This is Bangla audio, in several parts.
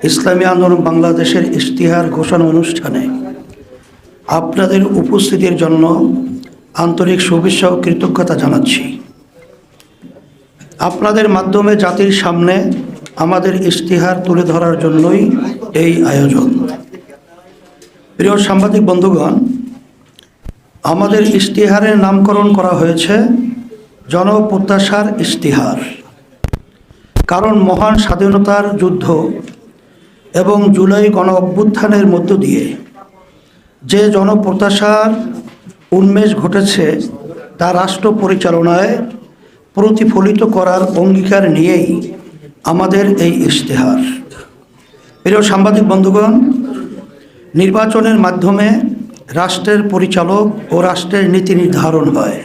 ইসলামী আন্দোলন বাংলাদেশের ইশতিহার ঘোষণা অনুষ্ঠানে আপনাদের উপস্থিতির জন্য আন্তরিক শুভেচ্ছা ও কৃতজ্ঞতা জানাচ্ছি। আপনাদের মাধ্যমে জাতির সামনে আমাদের ইশতিহার তুলে ধরার জন্যই এই আয়োজন। প্রিয় সাংবাদিক বন্ধুগণ, আমাদের ইশতিহারের নামকরণ করা হয়েছে জনপ্রত্যাশার ইশতিহার। কারণ মহান স্বাধীনতার যুদ্ধ এবং জুলাই গণ অভ্যুত্থানের মধ্য দিয়ে যে জনপ্রত্যাশার উন্মেষ ঘটেছে তা রাষ্ট্র পরিচালনায় প্রতিফলিত করার অঙ্গীকার নিয়েই আমাদের এই ইশতেহার। প্রিয় সাংবাদিক বন্ধুগণ, নির্বাচনের মাধ্যমে রাষ্ট্রের পরিচালক ও রাষ্ট্রের নীতি নির্ধারণ হয়,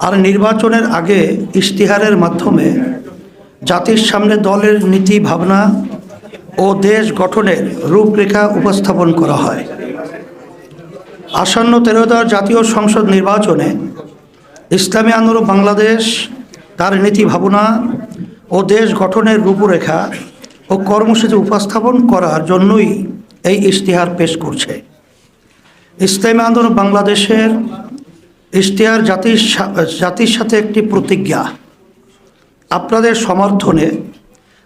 আর নির্বাচনের আগে ইশতেহারের মাধ্যমে জাতির সামনে দলের নীতি ভাবনা ও দেশ গঠনের রূপরেখা উপস্থাপন করা হয়। আসন্ন 13দশ জাতীয় সংসদ নির্বাচনে ইসলামী আন্দোলন বাংলাদেশ তার নীতি ভাবনা ও দেশ গঠনের রূপরেখা ও কর্মসূচি উপস্থাপন করার জন্যই এই ইশতেহার পেশ করছে। ইসলামী আন্দোলন বাংলাদেশের ইশতেহার জাতির সাথে একটি প্রতিজ্ঞা। আপনাদের সমর্থনে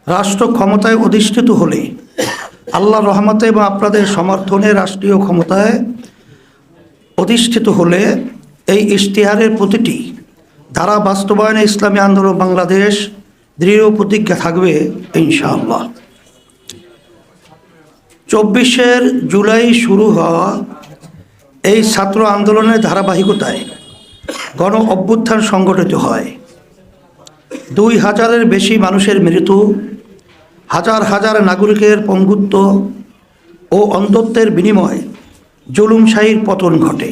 রাষ্ট্র ক্ষমতায় অধিষ্ঠিত হলে, আল্লাহর রহমতে এবং আপনাদের সমর্থনে রাষ্ট্রীয় ক্ষমতায় অধিষ্ঠিত হলে এই ইশতেহারের প্রতিটি ধারা বাস্তবায়নে ইসলামী আন্দোলন বাংলাদেশ দৃঢ় প্রতিজ্ঞা থাকবে ইনশাআল্লাহ। 24 জুলাই শুরু হওয়া এই ছাত্র আন্দোলনের ধারাবাহিকতায় গণ অভ্যুত্থান সংগঠিত হয়। 2000-এর বেশি মানুষের মৃত্যু, হাজার হাজার নাগরিকের পঙ্গুত্ব ও অন্ধত্বের বিনিময়ে জুলুমশাহীর পতন ঘটে।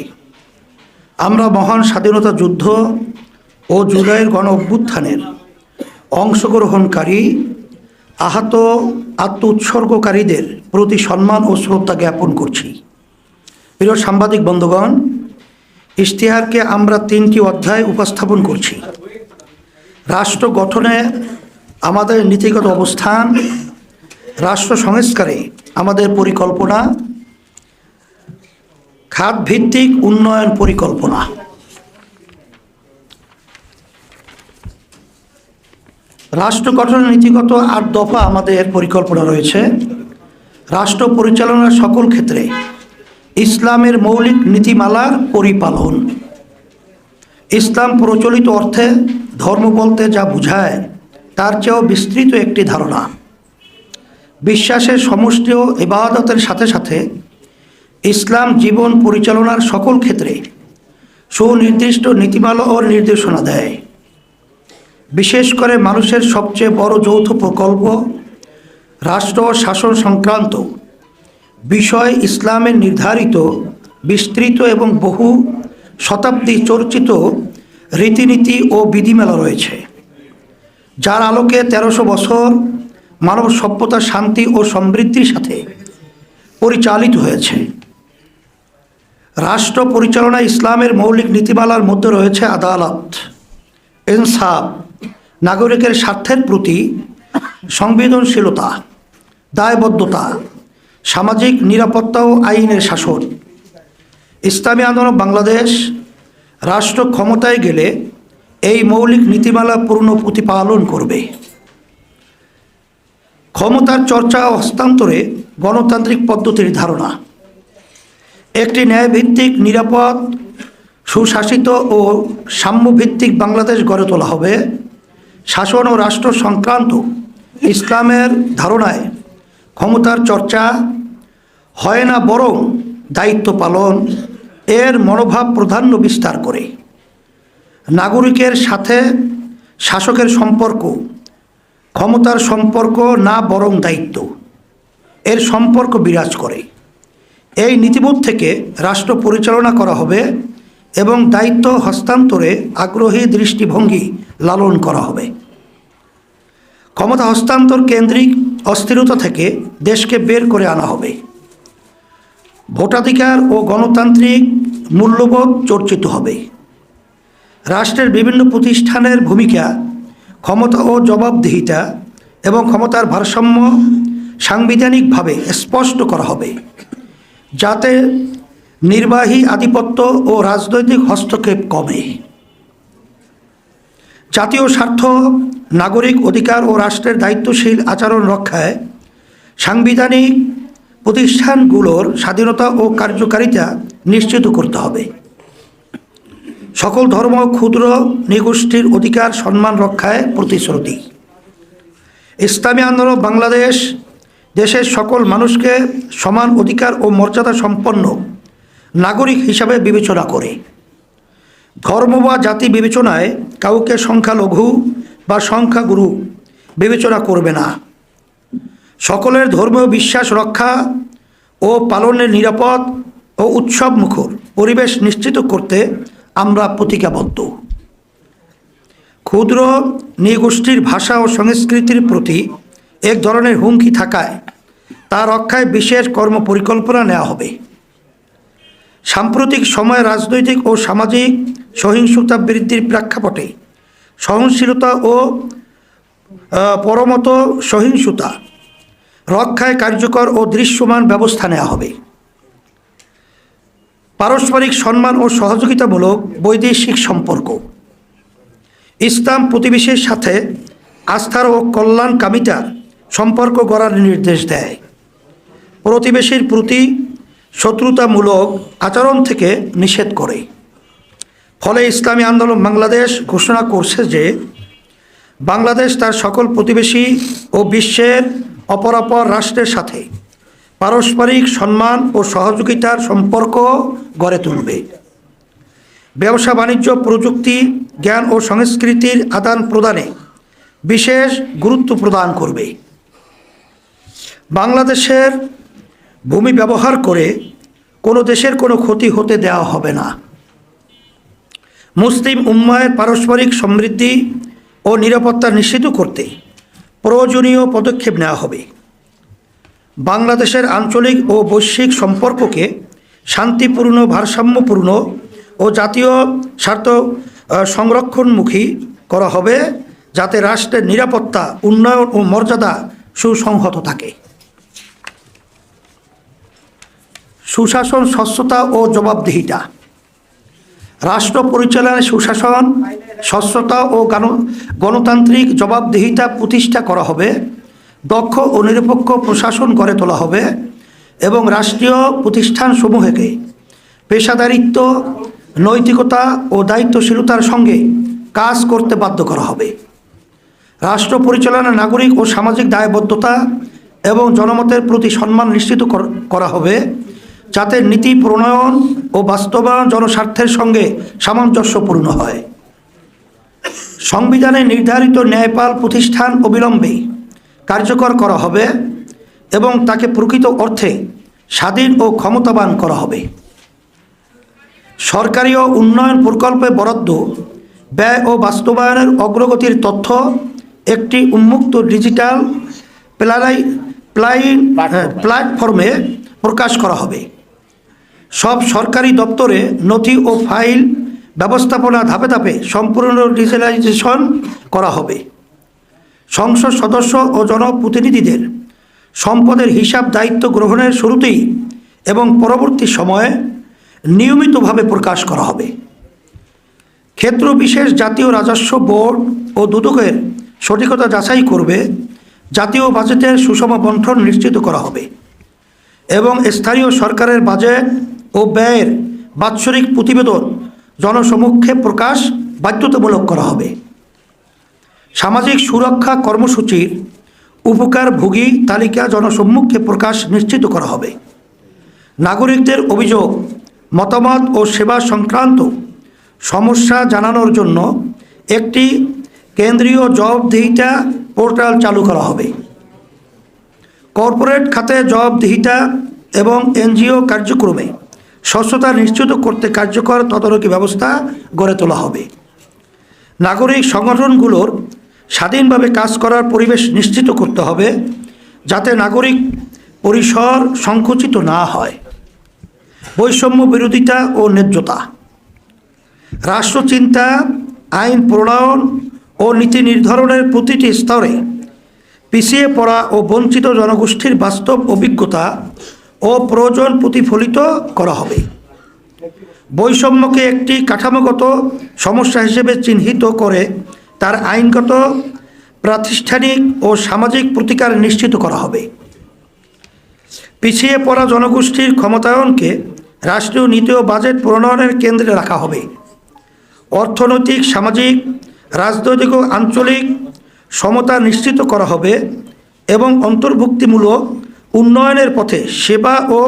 আমরা মহান স্বাধীনতা যুদ্ধ ও জুলাইয়ের গণ অভ্যুত্থানের অংশগ্রহণকারী আহত আত্ম উৎসর্গকারীদের প্রতি সম্মান ও শ্রদ্ধা জ্ঞাপন করছি। প্রিয় সাংবাদিক বন্ধুগণ, ইশতেহারকে আমরা 3টি অধ্যায় উপস্থাপন করছি। রাষ্ট্র গঠনে আমাদের নীতিগত অবস্থান, রাষ্ট্র সংস্কারে আমাদের পরিকল্পনা, খাতভিত্তিক উন্নয়ন পরিকল্পনা। রাষ্ট্র গঠনের নীতিগত 8 দফা আমাদের পরিকল্পনা রয়েছে। রাষ্ট্র পরিচালনার সকল ক্ষেত্রে ইসলামের মৌলিক নীতিমালার পরিপালন। ইসলাম প্রচলিত অর্থে ধর্ম বলতে যা বোঝায় তার চেয়েও বিস্তৃত একটি ধারণা। বিশ্বাসের সমষ্টি ও ইবাদতের সাথে সাথে ইসলাম জীবন পরিচালনার সকল ক্ষেত্রে সুনির্দিষ্ট নীতিমালা ও নির্দেশনা দেয়। বিশেষ করে মানুষের সবচেয়ে বড় যৌথ প্রকল্প রাষ্ট্র শাসন সংক্রান্ত বিষয় ইসলামের নির্ধারিত, বিস্তৃত এবং বহু শতাব্দী চর্চিত রীতিনীতি ও বিধিমেলা রয়েছে, যার আলোকে 1300 বছর মানব সভ্যতা শান্তি ও সমৃদ্ধির সাথে পরিচালিত হয়েছে। রাষ্ট্র পরিচালনায় ইসলামের মৌলিক নীতিমালার মধ্যে রয়েছে আদালত, ইনসাফ, নাগরিকের স্বার্থের প্রতি সংবেদনশীলতা, দায়বদ্ধতা, সামাজিক নিরাপত্তা ও আইনের শাসন। ইসলামী আন্দোলন বাংলাদেশ রাষ্ট্র ক্ষমতায় গেলে এই মৌলিক নীতিমালা পূর্ণ প্রতিপালন করবে। ক্ষমতার চর্চা ও হস্তান্তরে গণতান্ত্রিক পদ্ধতির ধারণা। একটি ন্যায়ভিত্তিক, নিরাপদ, সুশাসিত ও সাম্যভিত্তিক বাংলাদেশ গড়ে তোলা হবে। শাসন ও রাষ্ট্র সংক্রান্ত ইসলামের ধারণায় ক্ষমতার চর্চা হয় না, বরং দায়িত্ব পালন এর মনোভাব প্রাধান্য বিস্তার করে। নাগরিকের সাথে শাসকের সম্পর্ক ক্ষমতার সম্পর্ক না, বরং দায়িত্ব এর সম্পর্ক বিরাজ করে। এই নীতিবোধ থেকে রাষ্ট্র পরিচালনা করা হবে এবং দায়িত্ব হস্তান্তরে আগ্রহী দৃষ্টিভঙ্গি লালন করা হবে। ক্ষমতা হস্তান্তর কেন্দ্রিক অস্থিরতা থেকে দেশকে বের করে আনা হবে। ভোটাধিকার ও গণতান্ত্রিক মূল্যবোধ চর্চিত হবে। রাষ্ট্রের বিভিন্ন প্রতিষ্ঠানের ভূমিকা, ক্ষমতা ও জবাবদিহিতা এবং ক্ষমতার ভারসাম্য সাংবিধানিকভাবে স্পষ্ট করা হবে, যাতে নির্বাহী আধিপত্য ও রাজনৈতিক হস্তক্ষেপ কমে। জাতীয় স্বার্থ, নাগরিক অধিকার ও রাষ্ট্রের দায়িত্বশীল আচরণ রক্ষায় সাংবিধানিক প্রতিষ্ঠানগুলোর স্বাধীনতা ও কার্যকারিতা নিশ্চিত করতে হবে। সকল ধর্ম, ক্ষুদ্র নৃগোষ্ঠীর অধিকার সম্মান রক্ষায় প্রতিশ্রুতি। ইসলামী আন্দোলন বাংলাদেশ দেশের সকল মানুষকে সমান অধিকার ও মর্যাদা সম্পন্ন নাগরিক হিসাবে বিবেচনা করে। ধর্ম বা জাতি বিবেচনায় কাউকে সংখ্যালঘু বা সংখ্যাগুরু বিবেচনা করবে না। সকলের ধর্মীয় বিশ্বাস রক্ষা ও পালনের নিরাপদ ও উৎসবমুখর পরিবেশ নিশ্চিত করতে আমরা প্রতিজ্ঞাবদ্ধ। ক্ষুদ্র নৃগোষ্ঠীর ভাষা ও সংস্কৃতির প্রতি এক ধরনের হুমকি থাকায় তা রক্ষায় বিশেষ কর্মপরিকল্পনা নেওয়া হবে। সাম্প্রতিক সময়ে রাজনৈতিক ও সামাজিক সহিংসতা বৃদ্ধির প্রেক্ষাপটে সহনশীলতা ও পরমত সহিংসতা রক্ষায় কার্যকর ও দৃশ্যমান ব্যবস্থা নেওয়া হবে। পারস্পরিক সম্মান ও সহযোগিতামূলক বৈদেশিক সম্পর্ক। ইসলাম প্রতিবেশীর সাথে আস্থার ও কল্যাণকামিতার সম্পর্ক গড়ার নির্দেশ দেয়। প্রতিবেশীর প্রতি শত্রুতামূলক আচরণ থেকে নিষেধ করে। ফলে ইসলামী আন্দোলন বাংলাদেশ ঘোষণা করছে যে বাংলাদেশ তার সকল প্রতিবেশী ও বিশ্বের অপরাপর রাষ্ট্রের সাথে পারস্পরিক সম্মান ও সহযোগিতার সম্পর্ক গড়ে তুলবে। ব্যবসা বাণিজ্য, প্রযুক্তি, জ্ঞান ও সংস্কৃতির আদান প্রদানে বিশেষ গুরুত্ব প্রদান করবে। বাংলাদেশের ভূমি ব্যবহার করে কোনো দেশের কোনো ক্ষতি হতে দেওয়া হবে না। মুসলিম উম্মাহের পারস্পরিক সমৃদ্ধি ও নিরাপত্তা নিশ্চিত করতে প্রয়োজনীয় পদক্ষেপ নেওয়া হবে। বাংলাদেশের আঞ্চলিক ও বৈশ্বিক সম্পর্ককে শান্তিপূর্ণ, ভারসাম্যপূর্ণ ও জাতীয় স্বার্থ সংরক্ষণমুখী করা হবে, যাতে রাষ্ট্রের নিরাপত্তা, উন্নয়ন ও মর্যাদা সুসংহত থাকে। সুশাসন, স্বচ্ছতা ও জবাবদিহিতা। রাষ্ট্র পরিচালনায় সুশাসন, স্বচ্ছতা ও গণতান্ত্রিক জবাবদিহিতা প্রতিষ্ঠা করা হবে। দক্ষ ও নিরপেক্ষ প্রশাসন গড়ে তোলা হবে এবং রাষ্ট্রীয় প্রতিষ্ঠানসমূহকে পেশাদারিত্ব, নৈতিকতা ও দায়িত্বশীলতার সঙ্গে কাজ করতে বাধ্য করা হবে। রাষ্ট্র পরিচালনা নাগরিক ও সামাজিক দায়বদ্ধতা এবং জনমতের প্রতি সম্মান নিশ্চিত করা হবে, যাতে নীতি প্রণয়ন ও বাস্তবায়ন জনস্বার্থের সঙ্গে সামঞ্জস্যপূর্ণ হয়। সংবিধানে নির্ধারিত ন্যায়পাল প্রতিষ্ঠান অবিলম্বে কার্যকর করা হবে এবং তাকে প্রকৃত অর্থে স্বাধীন ও ক্ষমতাবান করা হবে। সরকারি ও উন্নয়ন প্রকল্পে বরাদ্দ, ব্যয় ও বাস্তবায়নের অগ্রগতির তথ্য একটি উন্মুক্ত ডিজিটাল প্ল্যাটফর্মে প্রকাশ করা হবে। সব সরকারি দপ্তরে নথি ও ফাইল ব্যবস্থাপনা ধাপে ধাপে সম্পূর্ণ ডিজিটালাইজেশন করা হবে। সংসদ সদস্য ও জনপ্রতিনিধিদের সম্পদের হিসাব দায়িত্ব গ্রহণের শুরুতেই এবং পরবর্তী সময়ে নিয়মিতভাবে প্রকাশ করা হবে। ক্ষেত্র বিশেষ জাতীয় রাজস্ব বোর্ড ও দুদকের সঠিকতা যাচাই করবে। জাতীয় বাজেটের সুষম বণ্টন নিশ্চিত করা হবে এবং স্থানীয় সরকারের বাজেট ও ব্যয়ের বাৎসরিক প্রতিবেদন জনসমক্ষে প্রকাশ বাধ্যতামূলক করা হবে। সামাজিক সুরক্ষা কর্মসূচির উপকারভোগী তালিকা জনসম্মুখে প্রকাশ নিশ্চিত করা হবে। নাগরিকদের অভিযোগ, মতামত ও সেবা সংক্রান্ত সমস্যা জানানোর জন্য একটি কেন্দ্রীয় জবাবদিহিতা পোর্টাল চালু করা হবে। কর্পোরেট খাতে জবাবদিহিতা এবং এনজিও কার্যক্রমে স্বচ্ছতা নিশ্চিত করতে কার্যকর তদারকি ব্যবস্থা গড়ে তোলা হবে। নাগরিক সংগঠনগুলোর স্বাধীনভাবে কাজ করার পরিবেশ নিশ্চিত করতে হবে, যাতে নাগরিক পরিসর সংকুচিত না হয়। বৈষম্য বিরোধিতা ও ন্যায্যতা। রাষ্ট্রচিন্তা, আইন প্রণয়ন ও নীতি নির্ধারণের প্রতিটি স্তরে পিছিয়ে পড়া ও বঞ্চিত জনগোষ্ঠীর বাস্তব অভিজ্ঞতা ও প্রয়োজন প্রতিফলিত করা হবে। বৈষম্যকে একটি কাঠামোগত সমস্যা হিসেবে চিহ্নিত করে তার আইনগত, প্রাতিষ্ঠানিক ও সামাজিক প্রতিকার নিশ্চিত করা হবে। পিছিয়ে পড়া জনগোষ্ঠীর ক্ষমতায়নকে রাষ্ট্রীয় নীতি ও বাজেট প্রণয়নের কেন্দ্রে রাখা হবে। অর্থনৈতিক, সামাজিক, রাজনৈতিক ও আঞ্চলিক সমতা নিশ্চিত করা হবে এবং অন্তর্ভুক্তিমূলক উন্নয়নের পথে সেবা ও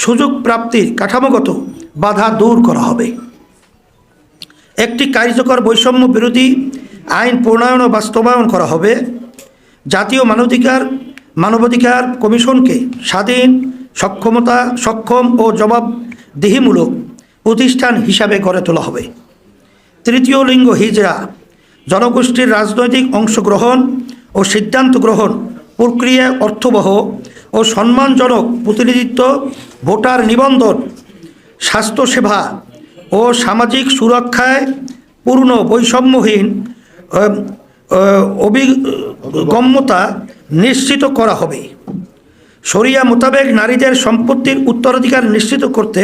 সুযোগ প্রাপ্তির কাঠামোগত বাধা দূর করা হবে। একটি কার্যকর বৈষম্য বিরোধী আইন প্রণয়ন ও বাস্তবায়ন করা হবে। জাতীয় মানবাধিকার কমিশনকে স্বাধীন, সক্ষম ও জবাবদিহিমূলক প্রতিষ্ঠান হিসাবে গড়ে তোলা হবে। তৃতীয় লিঙ্গ হিজড়া জনগোষ্ঠীর রাজনৈতিক অংশগ্রহণ ও সিদ্ধান্ত গ্রহণ প্রক্রিয়ায় অর্থবহ ও সম্মানজনক প্রতিনিধিত্ব, ভোটার নিবন্ধন, স্বাস্থ্যসেবা ও সামাজিক সুরক্ষায় পূর্ণ বৈষম্যহীন অভিগম্যতা নিশ্চিত করা হবে। শরিয়া মোতাবেক নারীদের সম্পত্তির উত্তরাধিকার নিশ্চিত করতে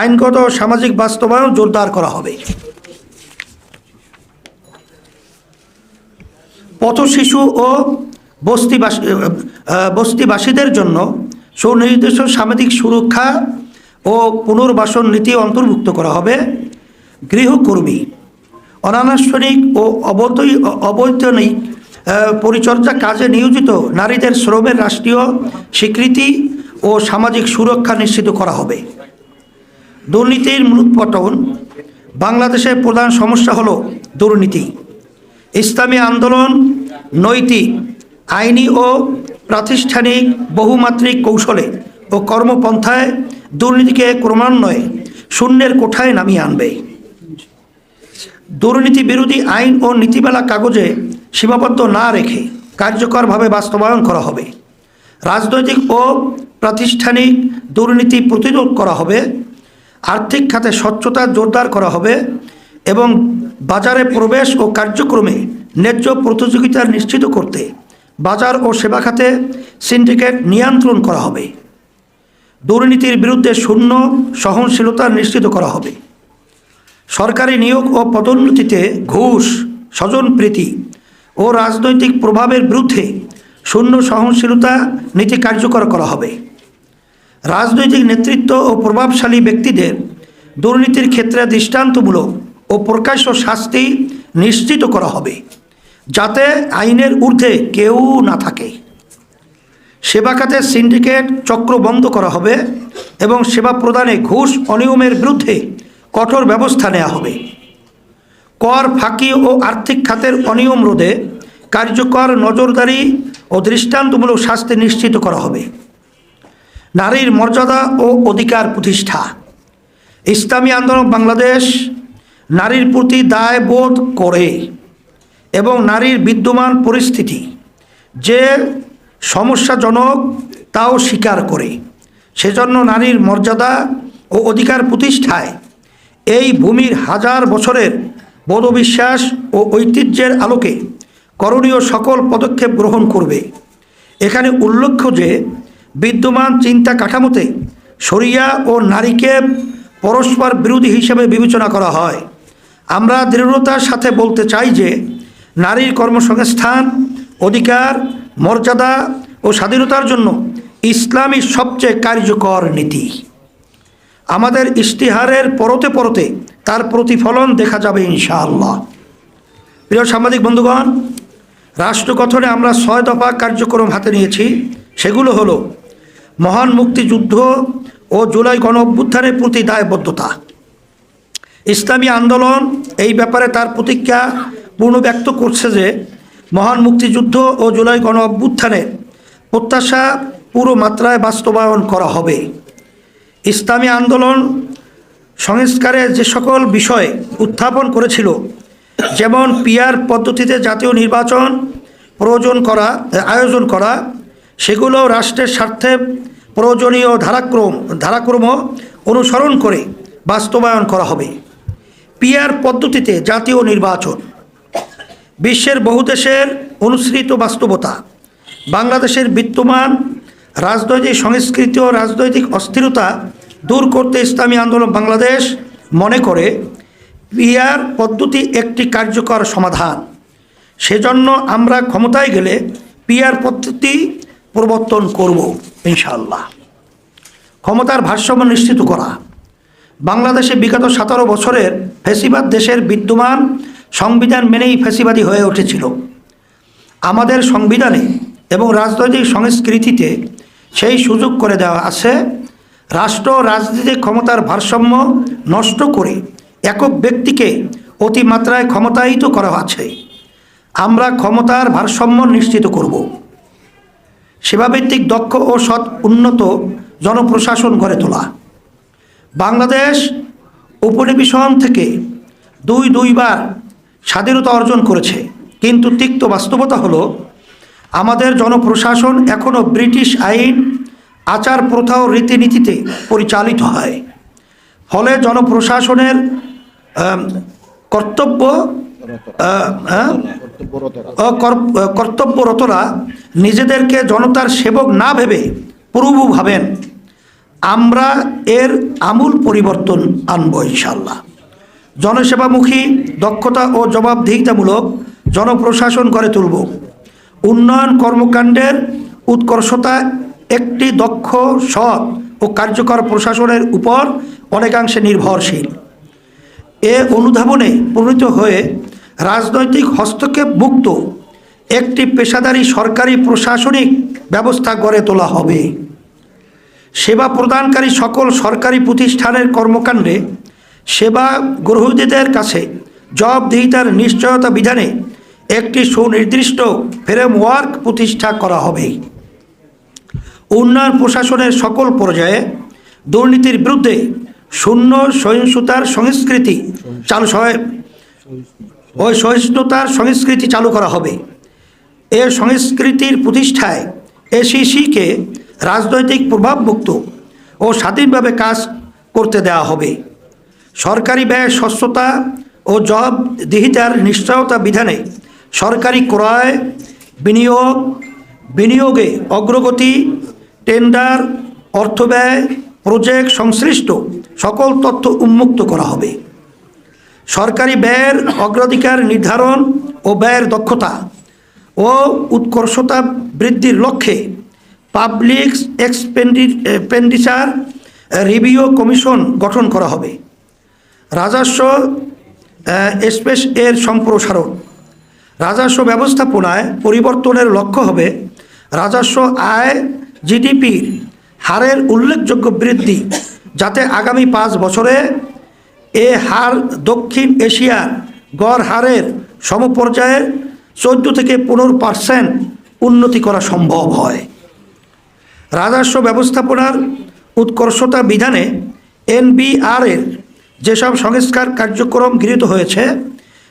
আইনগত ও সামাজিক বাস্তবায়ন জোরদার করা হবে। পথশিশু ও বস্তিবাসীদের জন্য সুনির্দিষ্ট সামাজিক সুরক্ষা ও পুনর্বাসন নীতি অন্তর্ভুক্ত করা হবে। গৃহকর্মী, অনানুষ্ঠানিক ও অবৈতনিক পরিচর্যা কাজে নিয়োজিত নারীদের শ্রমের রাষ্ট্রীয় স্বীকৃতি ও সামাজিক সুরক্ষা নিশ্চিত করা হবে। দুর্নীতির মূলোৎপাটন। বাংলাদেশের প্রধান সমস্যা হলো দুর্নীতি। ইসলামী আন্দোলন নৈতিক, আইনি ও প্রাতিষ্ঠানিক বহুমাত্রিক কৌশলে ও কর্মপন্থায় দুর্নীতিকে ক্রমান্বয়ে শূন্যের কোঠায় নামিয়ে আনবে। দুর্নীতি বিরোধী আইন ও নীতিমালা কাগজে সীমাবদ্ধ না রেখে কার্যকরভাবে বাস্তবায়ন করা হবে। রাজনৈতিক ও প্রাতিষ্ঠানিক দুর্নীতি প্রতিরোধ করা হবে। আর্থিক খাতে স্বচ্ছতা জোরদার করা হবে এবং বাজারে প্রবেশ ও কার্যক্রমে ন্যায্য প্রতিযোগিতা নিশ্চিত করতে বাজার ও সেবা খাতে সিন্ডিকেট নিয়ন্ত্রণ করা হবে। দুর্নীতির বিরুদ্ধে শূন্য সহনশীলতা নিশ্চিত করা হবে। সরকারি নিয়োগ ও পদোন্নতিতে ঘুষ, স্বজনপ্রীতি ও রাজনৈতিক প্রভাবের বিরুদ্ধে শূন্য সহনশীলতা নীতি কার্যকর করা হবে। রাজনৈতিক নেতৃত্ব ও প্রভাবশালী ব্যক্তিদের দুর্নীতির ক্ষেত্রে দৃষ্টান্তমূলক ও প্রকাশ্য শাস্তি নিশ্চিত করা হবে, যাতে আইনের ঊর্ধ্বে কেউ না থাকে। সেবা খাতে সিন্ডিকেট চক্র বন্ধ করা হবে এবং সেবা প্রদানে ঘুষ অনিয়মের বিরুদ্ধে কঠোর ব্যবস্থা নেওয়া হবে। কর ফাঁকি ও আর্থিক খাতের অনিয়ম রোধে কার্যকর নজরদারি ও দৃষ্টান্তমূলক শাস্তি নিশ্চিত করা হবে। নারীর মর্যাদা ও অধিকার প্রতিষ্ঠা। ইসলামী আন্দোলন বাংলাদেশ নারীর প্রতি দায়বোধ করে এবং নারীর বিদ্যমান পরিস্থিতি যে সমস্যাজনক তাও স্বীকার করে। সেজন্য নারীর মর্যাদা ও অধিকার প্রতিষ্ঠায় এই ভূমির হাজার বছরের বোধবিশ্বাস ও ঐতিহ্যের আলোকে করণীয় সকল পদক্ষেপ গ্রহণ করবে। এখানে উল্লেখ্য যে বিদ্যমান চিন্তা কাঠামোতে শরিয়া ও নারীকে পরস্পর বিরোধী হিসেবে বিবেচনা করা হয়। আমরা দৃঢ়তার সাথে বলতে চাই যে নারীর কর্মসংস্থান, অধিকার, মর্যাদা ও স্বাধীনতার জন্য ইসলামী সবচেয়ে কার্যকর নীতি। আমাদের ইশতিহারের পরতে পরতে তার প্রতিফলন দেখা যাবে ইনশাআল্লাহ। প্রিয় সাংবাদিক বন্ধুগণ, রাষ্ট্র গঠনে আমরা 6 দফা কার্যক্রম হাতে নিয়েছি। সেগুলো হলো মহান মুক্তিযুদ্ধ ও জুলাই গণঅভ্যুত্থানের প্রতি দায়বদ্ধতা। ইসলামী আন্দোলন এই ব্যাপারে তার প্রতিজ্ঞা পুনর্ব্যক্ত করছে যে মহান মুক্তিযুদ্ধ ও জুলাই গণঅভ্যুত্থানের প্রত্যাশা পুরো মাত্রায় বাস্তবায়ন করা হবে। ইসলামী আন্দোলন সংস্কারের যে সকল বিষয় উত্থাপন করেছিল, যেমন পিআর পদ্ধতিতে জাতীয় নির্বাচন আয়োজন করা, সেগুলো রাষ্ট্রের স্বার্থে প্রয়োজনীয় ধারাক্রম অনুসরণ করে বাস্তবায়ন করা হবে। পিআর পদ্ধতিতে জাতীয় নির্বাচন বিশ্বের বহু দেশের অনুসৃত বাস্তবতা। বাংলাদেশের বিদ্যমান রাজনৈতিক সংস্কৃতি ও রাজনৈতিক অস্থিরতা দূর করতে ইসলামী আন্দোলন বাংলাদেশ মনে করে পিআর পদ্ধতি একটি কার্যকর সমাধান। সেজন্য আমরা ক্ষমতায় গেলে পিআর পদ্ধতি প্রবর্তন করব ইনশাআল্লাহ। ক্ষমতার ভারসাম্য নিশ্চিত করা। বাংলাদেশে বিগত 17 বছরের ফ্যাসিবাদ দেশের বিদ্যমান সংবিধান মেনেই ফ্যাসিবাদী হয়ে উঠেছিল। আমাদের সংবিধানে এবং রাজনৈতিক সংস্কৃতিতে সেই সুযোগ করে দেওয়া আছে। রাষ্ট্র রাজনৈতিক ক্ষমতার ভারসাম্য নষ্ট করে একক ব্যক্তিকে অতিমাত্রায় ক্ষমতায়িত করা আছে। আমরা ক্ষমতার ভারসাম্য নিশ্চিত করব। সেবাভিত্তিক দক্ষ ও সৎ উন্নত জনপ্রশাসন গড়ে তোলা। বাংলাদেশ উপনিবেশন থেকে দুইবার স্বাধীনতা অর্জন করেছে, কিন্তু তিক্ত বাস্তবতা হলো আমাদের জনপ্রশাসন এখনও ব্রিটিশ আইন, আচার, প্রথা ও রীতিনীতিতে পরিচালিত হয়। ফলে জনপ্রশাসনের কর্তব্যরতরা নিজেদেরকে জনতার সেবক না ভেবে প্রভু ভাবেন। আমরা এর আমূল পরিবর্তন আনব ইনশাআল্লাহ। জনসেবামুখী, দক্ষতা ও জবাবদিহিতামূলক জনপ্রশাসন গড়ে তুলব। উন্নয়ন কর্মকাণ্ডের উৎকর্ষতা একটি দক্ষ, সৎ ও কার্যকর প্রশাসনের উপর অনেকাংশে নির্ভরশীল। এ অনুধাবনে প্রণীত হয়ে রাজনৈতিক হস্তক্ষেপ মুক্ত একটি পেশাদারী সরকারি প্রশাসনিক ব্যবস্থা গড়ে তোলা হবে। সেবা প্রদানকারী সকল সরকারি প্রতিষ্ঠানের কর্মকাণ্ডে সেবা গ্রহীতাদের কাছে জবাবদিহিতার নিশ্চয়তা বিধানে একটি সুনির্দিষ্ট ফ্রেমওয়ার্ক প্রতিষ্ঠা করা হবে। উন্নয়ন প্রশাসনের সকল পর্যায়ে দুর্নীতির বিরুদ্ধে শূন্য সহিষ্ণুতার সংস্কৃতি চালু করা হবে। এ সংস্কৃতির প্রতিষ্ঠায় এসিসিকে রাজনৈতিক প্রভাবমুক্ত ও স্বাধীনভাবে কাজ করতে দেওয়া হবে। সরকারি ব্যয় স্বচ্ছতা ও জবাবদিহিতার নিশ্চয়তা বিধানে সরকারি ক্রয়, বিনিয়োগে অগ্রগতি, টেন্ডার, অর্থব্যয়, প্রজেক্ট সংশ্লিষ্ট সকল তথ্য উন্মুক্ত করা হবে। সরকারি ব্যয়ের অগ্রাধিকার নির্ধারণ ও ব্যয়ের দক্ষতা ও উৎকর্ষতা বৃদ্ধির লক্ষ্যে পাবলিক এক্সপেন্ডিচার রিভিউ কমিশন গঠন করা হবে। রাজস্ব স্পেস এর সম্প্রসারণ। রাজস্ব ব্যবস্থাপনায় পরিবর্তনের লক্ষ্য হবে রাজস্ব আয় জিডিপির হারের উল্লেখযোগ্য বৃদ্ধি, যাতে আগামী 5 বছরে এ হার দক্ষিণ এশিয়ার গড় হারের সমপর্যায়ের 14 থেকে 15% উন্নতি করা সম্ভব হয়। রাজস্ব ব্যবস্থাপনার উৎকর্ষতা বিধানে এনবিআরের যেসব সংস্কার কার্যক্রম গৃহীত হয়েছে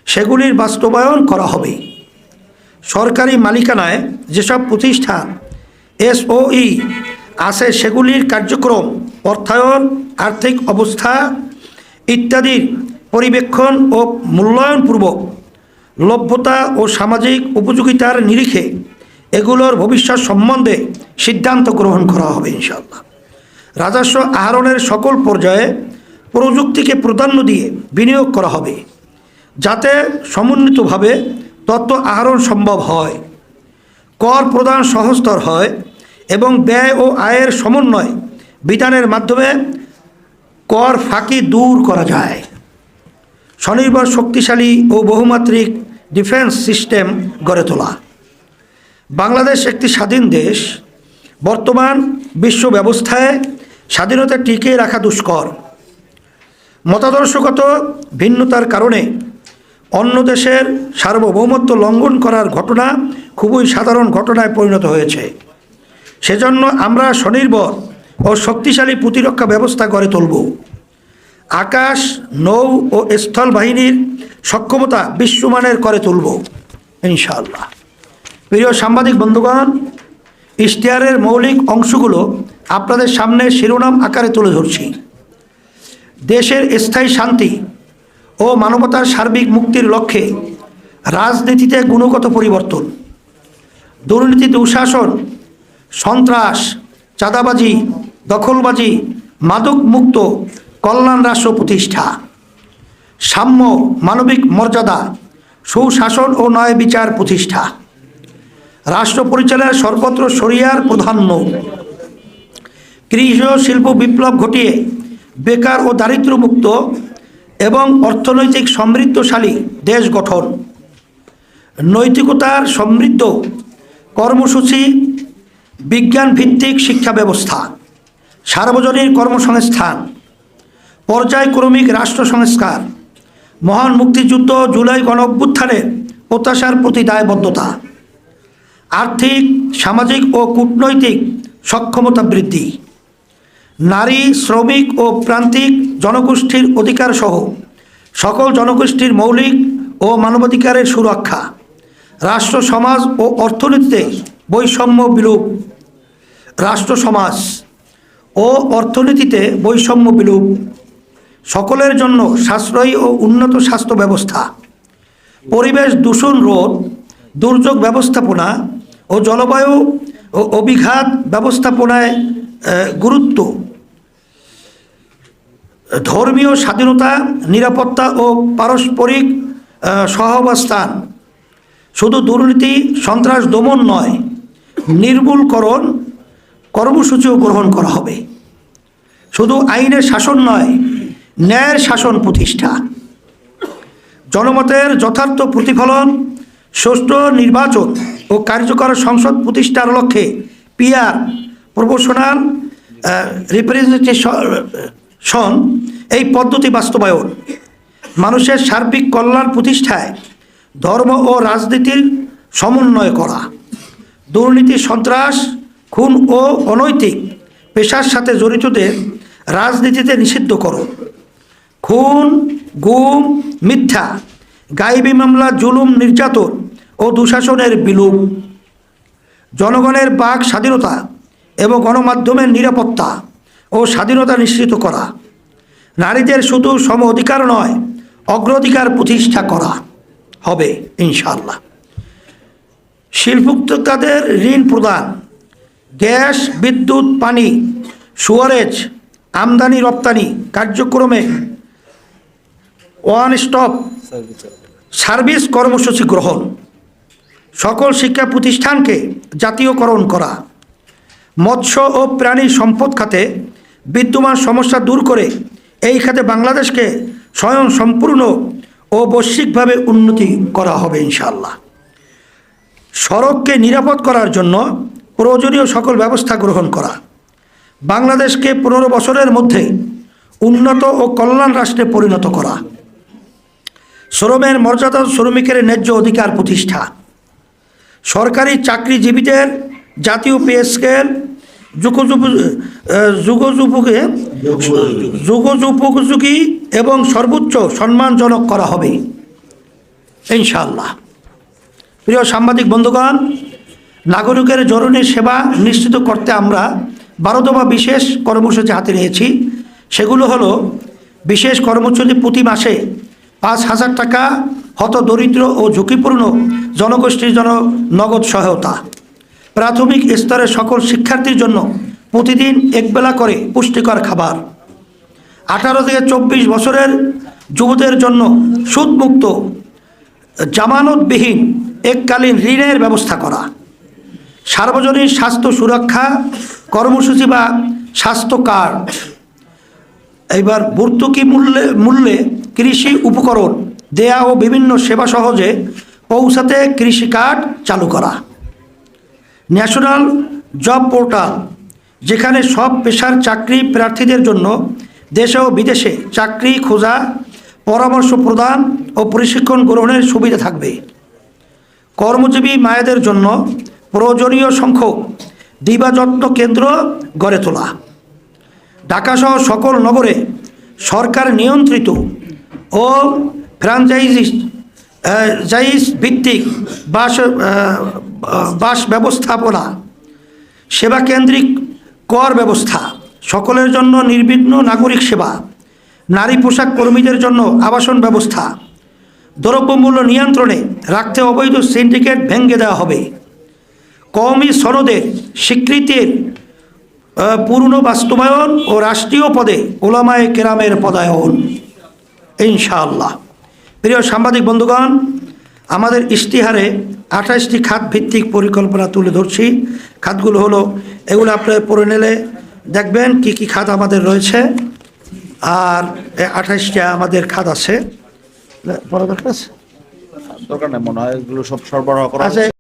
সেগুলির বাস্তবায়ন করা হবে। সরকারি মালিকানায় যেসব প্রতিষ্ঠান এসওই আছে সেগুলির কার্যক্রম, অর্থায়ন, আর্থিক অবস্থা ইত্যাদির পরিবেক্ষণ ও মূল্যায়নপূর্বক লভ্যতা ও সামাজিক উপযোগিতার নিরিখে এগুলোর ভবিষ্যৎ সম্বন্ধে সিদ্ধান্ত গ্রহণ করা হবে ইনশাআল্লাহ। রাজস্ব আহরণের সকল পর্যায়ে প্রযুক্তিকে প্রাধান্য দিয়ে বিনিয়োগ করা হবে, যাতে সমন্বিতভাবে তথ্য আহরণ সম্ভব হয়, কর প্রদান সহজতর হয় এবং ব্যয় ও আয়ের সমন্বয় বিধানের মাধ্যমে কর ফাঁকি দূর করা যায়। স্বনির্ভর, শক্তিশালী ও বহুমাত্রিক ডিফেন্স সিস্টেম গড়ে তোলা। বাংলাদেশ একটি স্বাধীন দেশ। বর্তমান বিশ্ব ব্যবস্থায় স্বাধীনতা টিকিয়ে রাখা দুষ্কর। মতাদর্শগত ভিন্নতার কারণে অন্য দেশের সার্বভৌমত্ব লঙ্ঘন করার ঘটনা খুবই সাধারণ ঘটনায় পরিণত হয়েছে। সেজন্য আমরা স্বনির্ভর ও শক্তিশালী প্রতিরক্ষা ব্যবস্থা গড়ে তুলব। আকাশ, নৌ ও স্থল বাহিনীর সক্ষমতা বিশ্বমানের করে তুলব ইনশাআল্লাহ। প্রিয় সাংবাদিক বন্ধুগণ, ইশতেহারের মৌলিক অংশগুলো আপনাদের সামনে শিরোনাম আকারে তুলে ধরছি। দেশের স্থায়ী শান্তি ও মানবতার সার্বিক মুক্তির লক্ষ্যে রাজনীতিতে গুণগত পরিবর্তন। দুর্নীতি, দুঃশাসন, সন্ত্রাস, চাঁদাবাজি, দখলবাজি, মাদক মুক্ত কল্যাণ রাষ্ট্র প্রতিষ্ঠা, সাম্য, মানবিক মর্যাদা, সুশাসন ও ন্যায় বিচার প্রতিষ্ঠা, রাষ্ট্র পরিচালনায় সর্বত্র শরিয়ার প্রাধান্য, কৃষি ও শিল্প বিপ্লব ঘটিয়ে বেকার ও দারিদ্র্যমুক্ত এবং অর্থনৈতিক সমৃদ্ধশালী দেশ গঠন, নৈতিকতার সমৃদ্ধ কর্মসূচি, বিজ্ঞান ভিত্তিক শিক্ষা ব্যবস্থা, সার্বজনীন কর্মসংস্থান, পর্যায়ক্রমিক রাষ্ট্র সংস্কার, মহান মুক্তিযুদ্ধ, জুলাই গণঅভ্যুত্থানের প্রত্যাশার প্রতি দায়বদ্ধতা, আর্থিক, সামাজিক ও কূটনৈতিক সক্ষমতা বৃদ্ধি, নারী, শ্রমিক ও প্রান্তিক জনগোষ্ঠীর অধিকার সহ সকল জনগোষ্ঠীর মৌলিক ও মানবাধিকারের সুরক্ষা, রাষ্ট্র সমাজ ও অর্থনীতিতে বৈষম্য বিলোপ, রাষ্ট্র সমাজ ও অর্থনীতিতে বৈষম্য বিলোপ, সকলের জন্য সাশ্রয়ী ও উন্নত স্বাস্থ্য ব্যবস্থা, পরিবেশ দূষণ রোধ, দুর্যোগ ব্যবস্থাপনা ও জলবায়ু ও অভিঘাত ব্যবস্থাপনায় গুরুত্ব, ধর্মীয় স্বাধীনতা, নিরাপত্তা ও পারস্পরিক সহাবস্থান। শুধু দুর্নীতি সন্ত্রাস দমন নয়, নির্মূলকরণ কর্মসূচিও গ্রহণ করা হবে। শুধু আইনের শাসন নয়, ন্যায়ের শাসন প্রতিষ্ঠা, জনমতের যথার্থ প্রতিফলন, সুষ্ঠু নির্বাচন ও কার্যকর সংসদ প্রতিষ্ঠার লক্ষ্যে পিআর প্রপোর্শনাল রিপ্রেজেন্টেশন এই পদ্ধতি বাস্তবায়ন, মানুষের সার্বিক কল্যাণ প্রতিষ্ঠায় ধর্ম ও রাজনীতির সমন্বয় করা, দুর্নীতি, সন্ত্রাস, খুন ও অনৈতিক পেশার সাথে জড়িতদের রাজনীতিতে নিষিদ্ধ করো, খুন, গুম, মিথ্যা, গায়েবী মামলা, জুলুম, নির্যাতন ও দুঃশাসনের বিলোপ, জনগণের বাক স্বাধীনতা এবং গণমাধ্যমের নিরাপত্তা ও স্বাধীনতা নিশ্চিত করা, নারীদের শুধু সম অধিকার নয়, অগ্রাধিকার প্রতিষ্ঠা করা হবে ইনশাআল্লাহ। শিল্পোদ্যোক্তাদের ঋণ প্রদান, গ্যাস, বিদ্যুৎ, পানি, সুয়ারেজ, আমদানি রপ্তানি কার্যক্রমে ওয়ান স্টপ সার্ভিস কর্মসূচি গ্রহণ, সকল শিক্ষা প্রতিষ্ঠানকে জাতীয়করণ করা, মৎস্য ও প্রাণী সম্পদ খাতে বিদ্যমান সমস্যা দূর করে এই খাতে বাংলাদেশকে স্বয়ং সম্পূর্ণ ও বৈশ্বিকভাবে উন্নতি করা হবে ইনশাআল্লাহ। সড়ককে নিরাপদ করার জন্য প্রয়োজনীয় সকল ব্যবস্থা গ্রহণ করা, বাংলাদেশকে 15 বছরের মধ্যে উন্নত ও কল্যাণ রাষ্ট্রে পরিণত করা, শ্রমের মর্যাদা, শ্রমিকের ন্যায্য অধিকার প্রতিষ্ঠা, সরকারি চাকরিজীবীদের জাতীয় পে স্কেল যুগোপযোগী এবং সর্বোচ্চ সম্মানজনক করা হবে ইনশাআল্লাহ। প্রিয় সাংবাদিক বন্ধুগণ, নাগরিকের জরুরি সেবা নিশ্চিত করতে আমরা 12 দফা বিশেষ কর্মসূচি হাতে নিয়েছি। সেগুলো হলো: বিশেষ কর্মসূচি প্রতি মাসে 5,000 টাকা হতদরিদ্র ও ঝুঁকিপূর্ণ জনগোষ্ঠীর জন্য নগদ সহায়তা, প্রাথমিক স্তরের সকল শিক্ষার্থীর জন্য প্রতিদিন একবেলা করে পুষ্টিকর খাবার, 18 থেকে 24 বছরের যুবদের জন্য সুদমুক্ত জামানতবিহীন এককালীন ঋণের ব্যবস্থা করা, সার্বজনীন স্বাস্থ্য সুরক্ষা কর্মসূচি বা স্বাস্থ্য কার্ড, এবার ভর্তুকি মূল্যে কৃষি উপকরণ দেয়া ও বিভিন্ন সেবা সহজে পৌঁছাতে কৃষি কার্ড চালু করা, ন্যাশনাল জব পোর্টাল যেখানে সব পেশার চাকরি প্রার্থীদের জন্য দেশে ও বিদেশে চাকরি খোঁজা, পরামর্শ প্রদান ও প্রশিক্ষণ গ্রহণের সুবিধা থাকবে, কর্মজীবী মায়েদের জন্য প্রয়োজনীয় সংখ্যক দিবাযত্ন কেন্দ্র গড়ে তোলা, ঢাকাসহ সকল নগরে সরকার নিয়ন্ত্রিত ও ফ্র্যাঞ্চাইজ ভিত্তিক বাস ব্যবস্থাপনা, সেবাকেন্দ্রিক কর ব্যবস্থা, সকলের জন্য নির্বিঘ্ন নাগরিক সেবা, নারী পোশাক কর্মীদের জন্য আবাসন ব্যবস্থা, দ্রব্যমূল্য নিয়ন্ত্রণে রাখতে অবৈধ সিন্ডিকেট ভেঙে দেওয়া হবে, কওমি সনদের স্বীকৃতির পূর্ণ বাস্তবায়ন ও রাষ্ট্রীয় পদে ওলামায়ে কেরামের পদায়ন ইনশাআল্লাহ। প্রিয় সাংবাদিক বন্ধুগণ, আমাদের ইশতিহারে 28টি খাত ভিত্তিক পরিকল্পনা তুলে ধরছি। খাতগুলো হলো এগুলো আপনারা পড়ে নিলে দেখবেন কি কি খাত আমাদের রয়েছে। আর 28টা আমাদের খাত আছে, পড়া দরকার আছে, দরকার নেই মনে হয়, এগুলো সব সরবরাহ করা আছে।